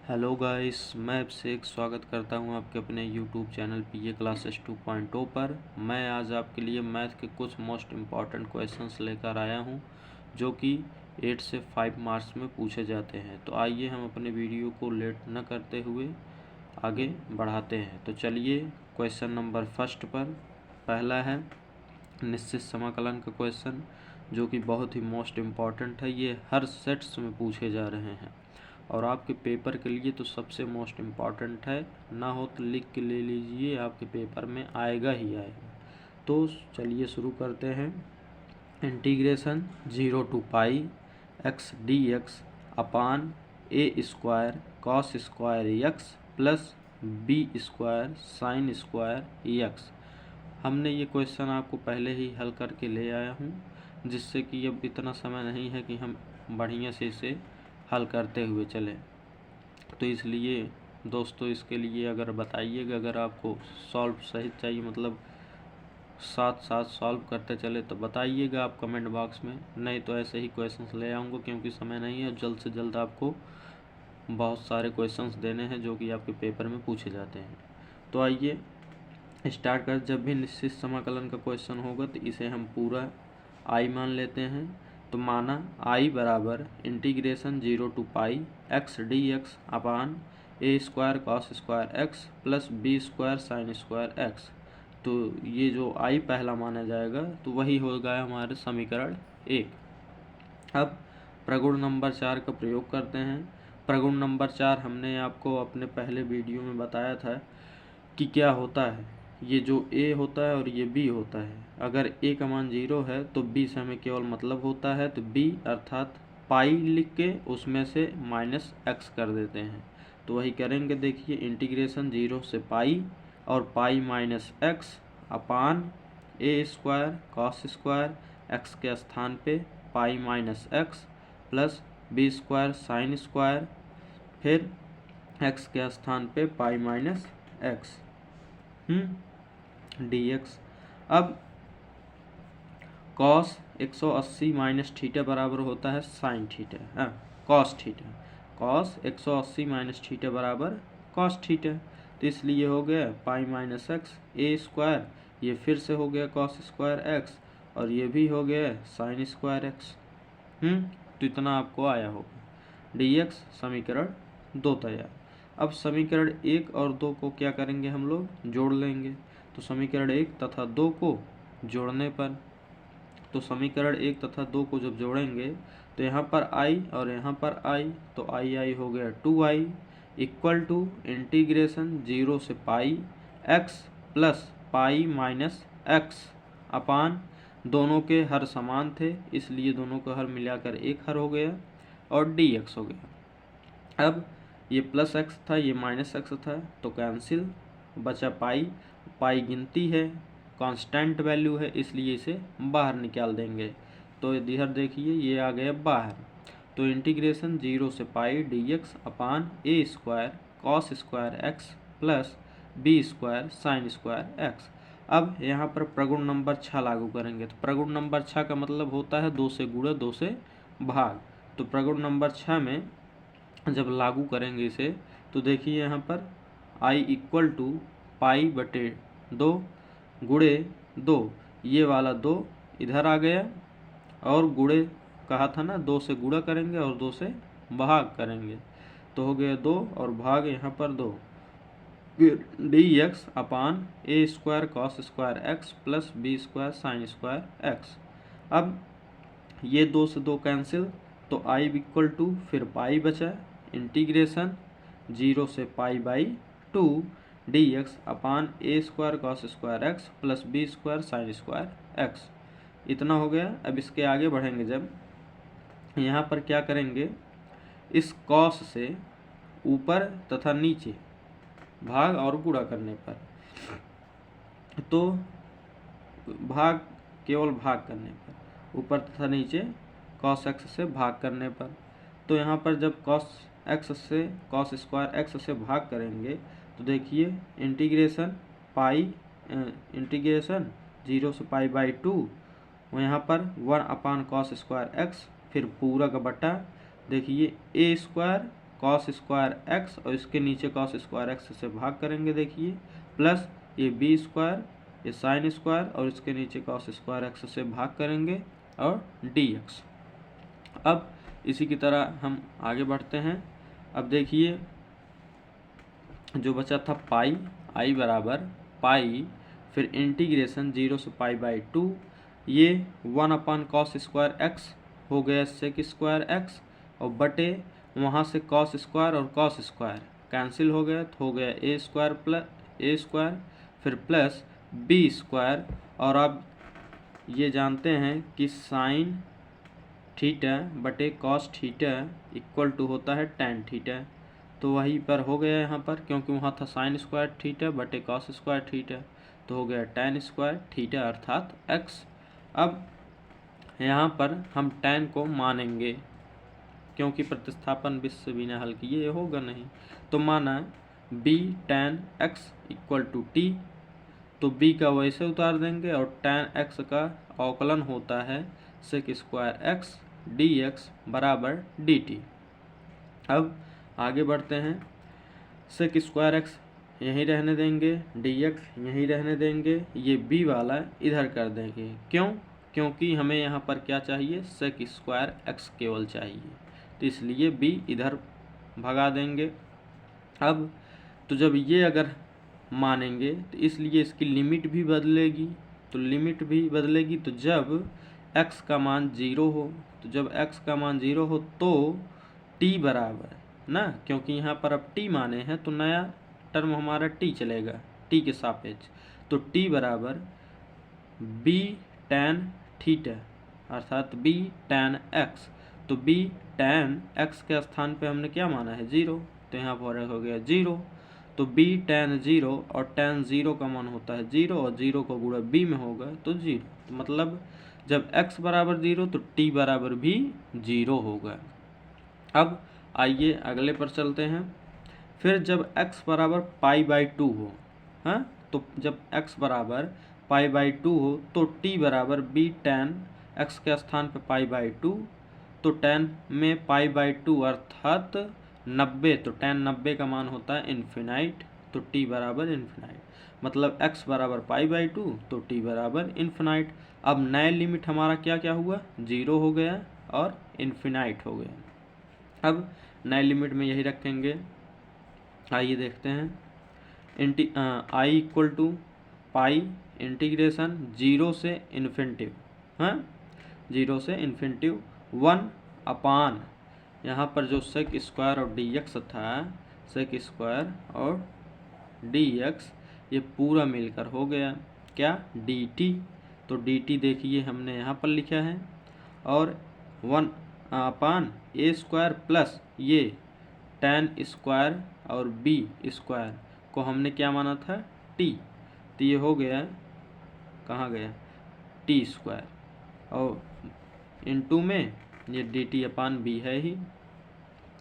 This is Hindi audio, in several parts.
हेलो गाइस, मैं अभिषेक स्वागत करता हूं आपके अपने यूट्यूब चैनल पीए क्लासेस 2.0 पर। मैं आज आपके लिए मैथ के कुछ मोस्ट इम्पॉर्टेंट क्वेश्चंस लेकर आया हूं जो कि 8 से 5 मार्क्स में पूछे जाते हैं। तो आइए हम अपने वीडियो को लेट न करते हुए आगे बढ़ाते हैं। तो चलिए क्वेश्चन नंबर फर्स्ट पर। पहला है निश्चित समाकलन का क्वेश्चन जो कि बहुत ही मोस्ट इम्पॉर्टेंट है। ये हर सेट्स में पूछे जा रहे हैं और आपके पेपर के लिए तो सबसे मोस्ट इम्पॉर्टेंट है। ना हो तो लिख के ले लीजिए, आपके पेपर में आएगा ही आएगा। तो चलिए शुरू करते हैं। Integration 0 to pi x d x upon a square cos square x plus b square sine square x. हमने ये क्वेश्चन आपको पहले ही हल करके ले आया हूँ, जिससे कि अब इतना समय नहीं है कि हम बढ़िया से इसे हल करते हुए चलें। तो इसलिए दोस्तों इसके लिए अगर बताइएगा, अगर आपको सॉल्व सहित चाहिए, मतलब साथ साथ सॉल्व करते चले, तो बताइएगा आप कमेंट बॉक्स में। नहीं तो ऐसे ही क्वेश्चंस ले आऊँगा, क्योंकि समय नहीं है। जल्द से जल्द आपको बहुत सारे क्वेश्चंस देने हैं जो कि आपके पेपर में पूछे जाते हैं। तो आइए स्टार्ट कर। जब भी निश्चित समाकलन का क्वेश्चन होगा तो इसे हम पूरा आई मान लेते हैं। तो माना आई बराबर integration 0 to pi x d x upon a square cos square x plus b square sine square x. तो ये जो आई पहला माना जाएगा तो वही होगा हमारे समीकरण 1। अब प्रगुण नंबर 4 का प्रयोग करते हैं। प्रगुण नंबर 4 हमने आपको अपने पहले वीडियो में बताया था कि क्या होता है। ये जो a होता है और ये b होता है। अगर a का मान 0 है तो b से हमें केवल मतलब होता है, तो b अर्थात पाई लिख के उसमें से माइनस x कर देते हैं। तो वही करेंगे। देखिए इंटीग्रेशन 0 से पाई और pi minus x upon a square cos square x के स्थान पे pi minus x plus b square sine square, फिर x के स्थान पे पाई माइनस x dx। अब cos 180 माइनस थीटा बराबर होता है sine theta, cos theta. cos 180 minus theta बराबर cos थीटा। तो इसलिए हो गया pi minus x a square, ये फिर से हो गया cos स्क्वायर एक्स, और ये भी हो गया साइन स्क्वायर एक्स। तो इतना आपको आया होगा। dx समीकरण 2 तैयार। अब समीकरण 1 और 2 को क्या करेंगे, हम लोग जोड़ लेंगे। तो समीकरण 1 तथा 2 को जोड़ने पर, तो समीकरण 1 तथा 2 को जब जोड़ेंगे तो यहाँ पर i और यहाँ पर i, तो i हो गया 2i इक्वल टू इंटीग्रेशन 0 से पाई x plus pi minus x अपान, दोनों के हर समान थे इसलिए दोनों का हर मिलाकर एक हर हो गया और dx हो गया। अब ये प्लस एक्स था, ये माइनस एक्स था, तो कैंसिल, बचा पाई। पाई गिनती है, कांस्टेंट वैल्यू है, इसलिए इसे बाहर निकाल देंगे। तो इधर देखिए ये आ गया बाहर। तो इंटीग्रेशन 0 से pi dx upon a square cos square x plus b square sine square x. अब यहाँ पर प्रगुण नंबर 6 लागू करेंगे। तो प्रगुण नंबर 6 का मतलब होता है 2 से गुणा 2 से भाग। तो प्रगुण नंबर 6 में जब लागू करेंगे इसे, तो देखिए यहाँ पर i इक्वल टू पाई बटे 2 गुणे 2, ये वाला 2 इधर आ गया, और गुणे कहा था ना, 2 से गुणा करेंगे और 2 से भाग करेंगे, तो हो गया 2 और भाग यहाँ पर 2, फिर dx upon a square cos square x plus b square sine square x. अब ये 2 से 2 कैंसिल, तो i इक्वल टू फिर पाई बचा, इंटीग्रेशन 0 से pi by 2 dx upon a square cos square x plus b square sine square x. इतना हो गया। अब इसके आगे बढ़ेंगे, जब यहाँ पर क्या करेंगे, इस कॉस से ऊपर तथा नीचे भाग और गुणा करने पर, तो भाग केवल भाग करने पर, ऊपर तथा नीचे cos x से भाग करने पर, तो यहाँ पर जब cos x से cos स्क्वायर x से भाग करेंगे तो देखिए इंटीग्रेशन पाई, इंटीग्रेशन 0 से पाई बाई 2, यहाँ पर 1 अपान cos स्क्वायर x, फिर पूरा का बटा, देखिए ए स्क्वायर कॉस स्क्वायर एक्स और इसके नीचे कॉस स्क्वायर एक्स से भाग करेंगे, देखिए, प्लस ये बी स्क्वायर, ये साइन स्क्वायर और इसके नीचे कॉस स्क्वायर एक्स से भाग करेंगे और डी एक्स। अब इसी की तरह हम आगे बढ़ते हैं। अब देखिए जो बचा था पाई, आई बराबर पाई, फिर इंटीग्रेशन 0 से पाई बाई 2, ये 1 कॉस स्क्वायर एक्स हो गया सेक स्क्वायर एक्स, और बटे वहाँ से कॉस स्क्वायर और कॉस स्क्वायर कैंसिल हो गया, तो हो गया ए स्क्वायर प्लस ए स्क्वायर, फिर प्लस बी स्क्वायर। और अब ये जानते हैं कि साइन थीटा बटे कॉस थीटा इक्वल टू होता है टेन थीटा, तो वहीं पर हो गया यहाँ पर, क्योंकि वहाँ था साइन स्क्वायर थीटा बटे कॉस स्क्वायर थीटा, तो हो गया टेन स्क्वायर थीटा अर्थात एक्स। अब यहाँ पर हम टेन को मानेंगे, क्योंकि प्रतिस्थापन विश्व बिना हल किए होगा नहीं, तो माना b tan x equal to t, तो बी का वैसे उतार देंगे और टेन एक्स का अवकलन होता है sec square x d x बराबर डी टी। अब आगे बढ़ते हैं, सेक स्क्वायर एक्स यहीं रहने देंगे, डी एक्स यहीं रहने देंगे, ये बी वाला इधर कर देंगे। क्यों? क्योंकि हमें यहाँ पर क्या चाहिए, सेक स्क्वायर एक्स केवल चाहिए, तो इसलिए बी इधर भगा देंगे। अब तो जब ये अगर मानेंगे तो इसलिए इसकी लिमिट भी बदलेगी, तो लिमिट भी बदलेगी, तो जब x का मान 0 हो, तो जब x का मान 0 हो तो t बराबर ना, क्योंकि यहाँ पर अब t माने हैं तो नया टर्म हमारा t चलेगा t के सापेक्ष, तो t बराबर b tan थीटा अर्थात b tan x, तो b tan x के स्थान पे हमने क्या माना है 0, तो यहाँ पर हो गया 0, तो b tan 0 और tan 0 का मान होता है 0 और 0 को गुणा b में होगा तो 0, तो मतलब जब x बराबर 0 तो t बराबर भी 0 होगा। अब आइए अगले पर चलते हैं। फिर जब x बराबर पाई बाई 2 हो, हाँ, तो जब x बराबर पाई बाई 2 हो तो t बराबर b tan x के स्थान पे पाई बाई 2, तो tan में पाई बाई 2 अर्थात 90, तो tan 90 का मान होता है इन्फिनाइट, तो t बराबर इन्फिनाइट, मतलब x बराबर पाई बाई 2 तो t बराबर इन्फिनाइट। अब नए लिमिट हमारा क्या क्या हुआ, 0 हो गया और इन्फिनाइट हो गया। अब नए लिमिट में यही रखेंगे। आइए देखते हैं, I equal to pi integration 0 से इन्फिनिटी, हाँ, 0 से इन्फिनिटी 1 यहाँ पर जो सेक स्क्वायर और डी एक्स था, सेक स्क्वायर और डी एक्स ये पूरा मिलकर हो गया क्या, डी टी, तो डी टी देखिए हमने यहाँ पर लिखा है, और 1 स्क्वायर प्लस ये tan स्क्वायर और b स्क्वायर को हमने क्या माना था t, तो ये हो गया, कहाँ गया t स्क्वायर, और इनटू में ये dt अपान b है ही।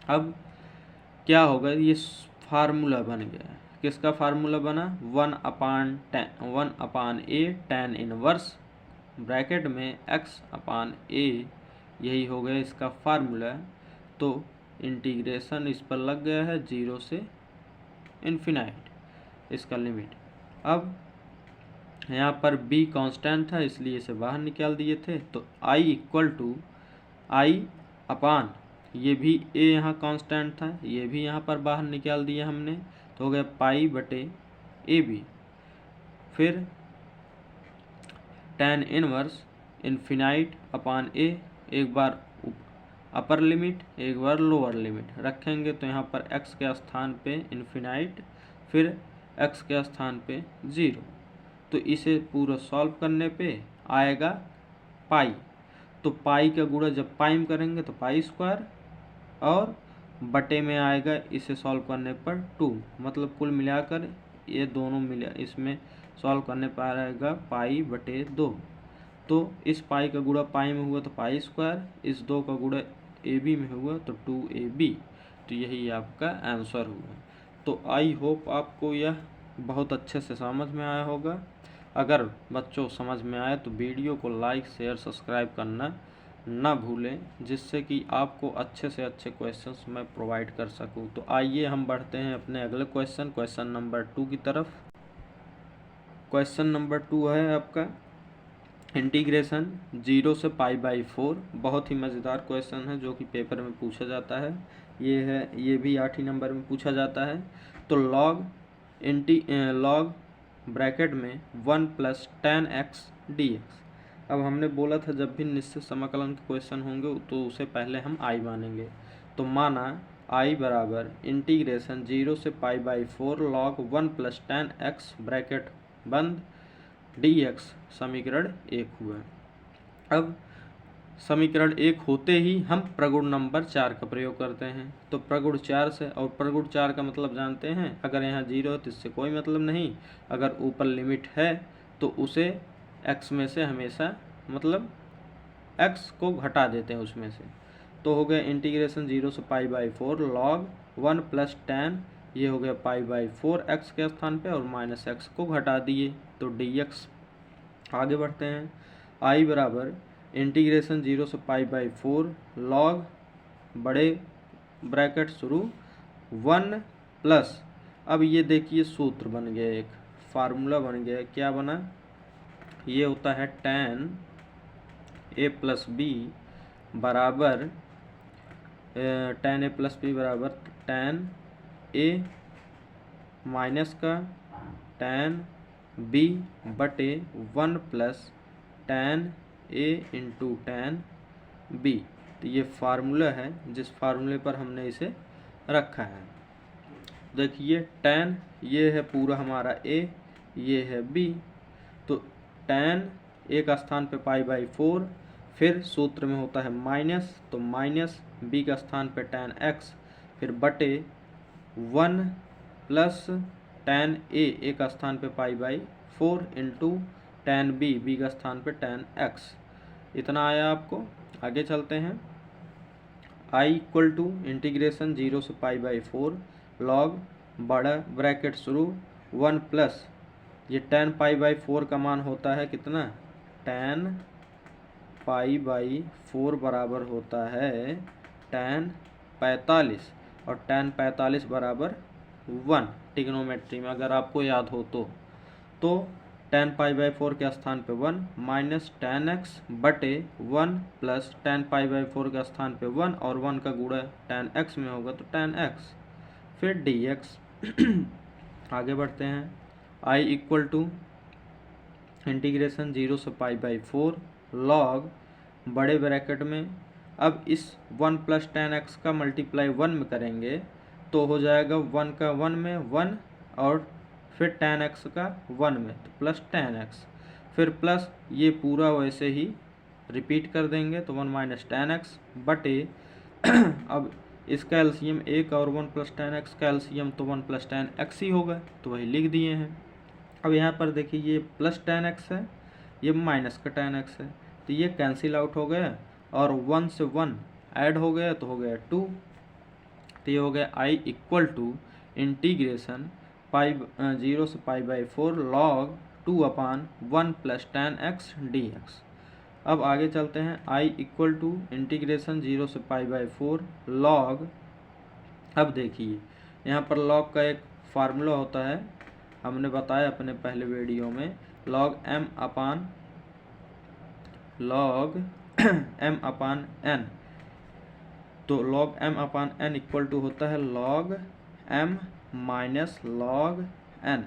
अब क्या होगा, ये फार्मूला बन गया, किसका फार्मूला बना, 1 अपान a tan इनवर्स ब्रैकेट में x अपान a, यही हो गया इसका फार्मूला। तो इंटीग्रेशन इस पर लग गया है 0 से इन्फिनाइट इसका लिमिट। अब यहाँ पर b कांस्टेंट था इसलिए इसे बाहर निकाल दिए थे, तो i इक्वल टू आई अपान ये भी a यहाँ कांस्टेंट था, ये भी यहाँ पर बाहर निकाल दिया हमने, तो हो गया पाई बटे ए बी, फिर tan inverse infinite upon a, एक बार अपर लिमिट एक बार लोअर लिमिट रखेंगे, तो यहाँ पर x के स्थान पे इन्फिनाइट, फिर x के स्थान पे 0, तो इसे पूरा सॉल्व करने पे आएगा पाई, तो पाई का गुणा जब पाई में करेंगे तो पाई स्क्वायर, और बटे में आएगा इसे सॉल्व करने पर 2, मतलब कुल मिलाकर ये दोनों मिला इसमें सॉल्व करने पर आएगा पाई बटे 2, तो इस पाई का गुणा पाई में हुआ तो पाई स्क्वायर, इस 2 का गुणा ए बी में हुआ तो 2ab, तो यही आपका आंसर हुआ। तो आई होप आपको यह बहुत अच्छे से समझ में आया होगा। अगर बच्चों समझ में आए तो वीडियो को लाइक शेयर सब्सक्राइब करना ना भूलें, जिससे कि आपको अच्छे से अच्छे क्वेश्चंस मैं प्रोवाइड कर सकूं। तो आइए हम बढ़ते हैं अपने अगले क्वेश्चन नंबर 2 की तरफ। क्वेश्चन नंबर 2 है आपका इंटीग्रेशन 0 से π/4। बहुत ही मज़ेदार क्वेश्चन है जो कि पेपर में पूछा जाता है। ये भी 8 नंबर में पूछा जाता है। तो लॉग ब्रैकेट में 1 + tan x dx। अब हमने बोला था जब भी निश्चित समाकलन के क्वेश्चन होंगे तो उसे पहले हम i मानेंगे। तो माना i बराबर इंटीग्रेशन 0 से π/4 log 1 + tan x ब्रैकेट बंद dx समीकरण 1 हुआ। अब समीकरण 1 होते ही हम प्रगुण नंबर 4 का प्रयोग करते हैं। तो प्रगुण 4 से, और प्रगुण 4 का मतलब जानते हैं, अगर यहाँ 0 है तो इससे कोई मतलब नहीं, अगर ऊपर लिमिट है तो उसे x में से हमेशा मतलब x को घटा देते हैं उसमें से। तो हो गया इंटीग्रेशन 0 से π/4 log 1 + tan, ये हो गया π/4 x के स्थान पे और माइनस x को घटा दिए तो dx। आगे बढ़ते हैं। i बराबर इंटीग्रेशन 0 से π/4 log बड़े ब्रैकेट शुरू 1 प्लस, अब ये देखिए सूत्र बन गया, एक फार्मूला बन गया। क्या बना? ये होता है tan a + b बराबर tan a + b बराबर tan a माइनस का tan b बटे 1 + tan a × tan b। तो ये फार्मूला है जिस फार्मूले पर हमने इसे रखा है। देखिए tan ये है पूरा हमारा a, ये है b। तो tan a का स्थान पे π/4, फिर सूत्र में होता है माइनस, तो माइनस b का स्थान पे tan x, फिर बटे 1 प्लस tan a का स्थान पे π/4 × tan b का स्थान पे tan x। इतना आया आपको। आगे चलते हैं। i = इंटीग्रेशन 0 से π/4 log बड़ा ब्रैकेट शुरू 1 प्लस, ये tan π/4 का मान होता है कितना? tan π/4 बराबर होता है tan 45, और tan 45 बराबर 1 ट्रिग्नोमेट्री में, अगर आपको याद हो तो tan π/4 के स्थान पे 1 माइनस tan x बटे 1 प्लस tan π/4 के स्थान पे 1 और 1 का गुणा tan x में होगा तो tan x, फिर dx। आगे बढ़ते हैं। i = इंटीग्रेशन 0 से π/4 log बड़े ब्रैकेट में, अब इस 1 + tan x का मल्टीप्लाई 1 में करेंगे तो हो जाएगा 1 का 1 में 1 और फिर tan x का 1 में तो प्लस tan x, फिर प्लस ये पूरा वैसे ही रिपीट कर देंगे तो 1 - tan x बटे अब इसका एलसीएम 1 और 1 + tan x का एलसीएम तो 1 + tan x ही होगा, तो वही लिख दिए हैं। अब यहाँ पर देखिए ये प्लस tan x है, ये माइनस का tan x है, तो ये कैंसिल आउट हो गया और 1 से 1 ऐड हो गया तो हो गया 2। तो ये हो गया i = इंटीग्रेशन 0 से π/4 log 2/1 + tan x dx। अब आगे चलते हैं। i = इंटीग्रेशन 0 से π/4 log, अब देखिए यहाँ पर log का एक फार्मूला होता है, हमने बताया अपने पहले वीडियो में, log m/n। तो log m/n = होता है log m - log n,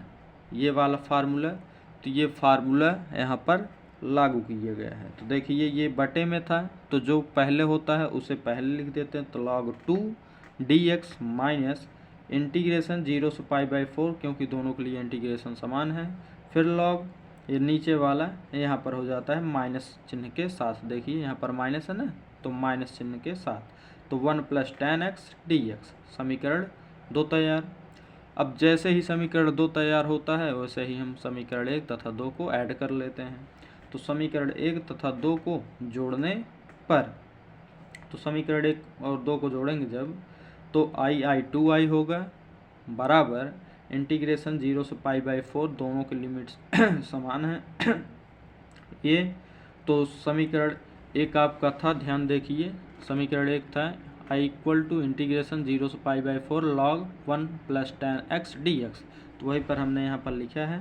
ये वाला फार्मूला। तो ये फार्मूला यहाँ पर लागू किया गया है। तो देखिए ये बटे में था तो जो पहले होता है उसे पहले लिख देते हैं, तो log 2 dx माइनस इंटीग्रेशन 0 से π/4, क्योंकि दोनों के लिए इंटीग्रेशन समान है, फिर log ये नीचे वाला यहाँ पर हो जाता है माइनस चिन्ह के साथ। देखिए यहाँ पर माइनस है ना, तो माइनस चिन्ह के साथ, तो 1 + tan x dx समीकरण 2 तैयार। अब जैसे ही समीकरण 2 तैयार होता है वैसे ही हम समीकरण 1 तथा 2 को ऐड कर लेते हैं। तो समीकरण 1 तथा 2 को जोड़ने पर, तो समीकरण 1 और 2 को जोड़ेंगे जब, तो i 2i होगा बराबर इंटीग्रेशन 0 से π/4, दोनों की लिमिट्स समान है ये। तो समीकरण एक आपका था, ध्यान देखिए, समीकरण 1 था I इक्वल टू इंटीग्रेशन 0 से pi by 4 log 1 plus tan x dx, तो वहीं पर हमने यहाँ पर लिखा है,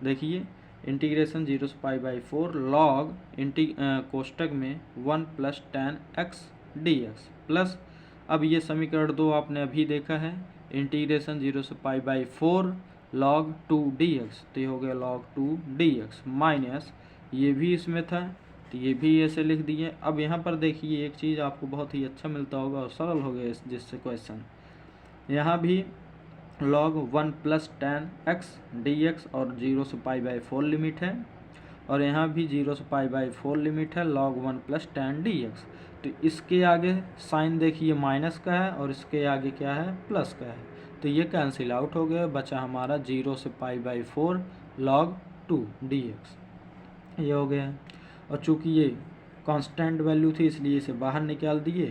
देखिए इंटीग्रेशन 0 से पाई बाई 4 log कोष्टक में 1 plus tan x dx plus, अब ये समीकरण 2 आपने अभी देखा है, इंटीग्रेशन 0 से पाई बाई 4 log 2 dx, तो ये हो गया log 2 dx माइनस, ये भी इसमें था तो ये भी ऐसे लिख दिए। अब यहाँ पर देखिए एक चीज़ आपको बहुत ही अच्छा मिलता होगा और सरल हो गया जिससे क्वेश्चन, यहाँ भी log 1 plus tan x dx और 0 से पाई बाई 4 लिमिट है, और यहाँ भी 0 से पाई बाई 4 लिमिट है log 1 प्लस tan dx, तो इसके आगे साइन देखिए माइनस का है और इसके आगे क्या है, प्लस का है, तो ये कैंसिल आउट हो गया, बचा हमारा 0 से पाई बाई 4 log 2 dx, ये हो गया। और चूंकि ये कांस्टेंट वैल्यू थी इसलिए इसे बाहर निकाल दिए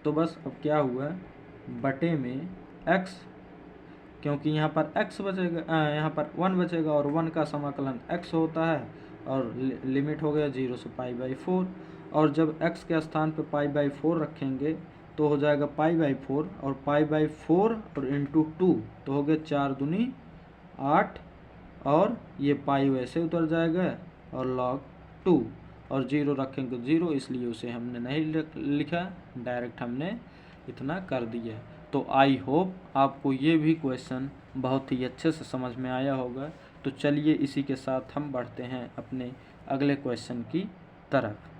तो बस अब क्या हुआ, बटे में x, क्योंकि यहाँ पर x बचेगा, यहाँ पर 1 बचेगा और 1 का समाकलन x होता है, और लिमिट हो गया 0 से पाई बाई 4, और जब x के स्थान पे पाई बाई 4 रखेंगे तो हो जाएगा पाई बाई 4, और पाई बाई 4 और इंटू 2 तो हो गया 4 दूनी 8, और ये पाई वैसे उतर जाएगा और log 2, और 0 रखेंगे 0, इसलिए उसे हमने नहीं लिखा, डायरेक्ट हमने इतना कर दिया। तो आई होप आपको ये भी क्वेश्चन बहुत ही अच्छे से समझ में आया होगा। तो चलिए इसी के साथ हम बढ़ते हैं अपने अगले क्वेश्चन की तरफ।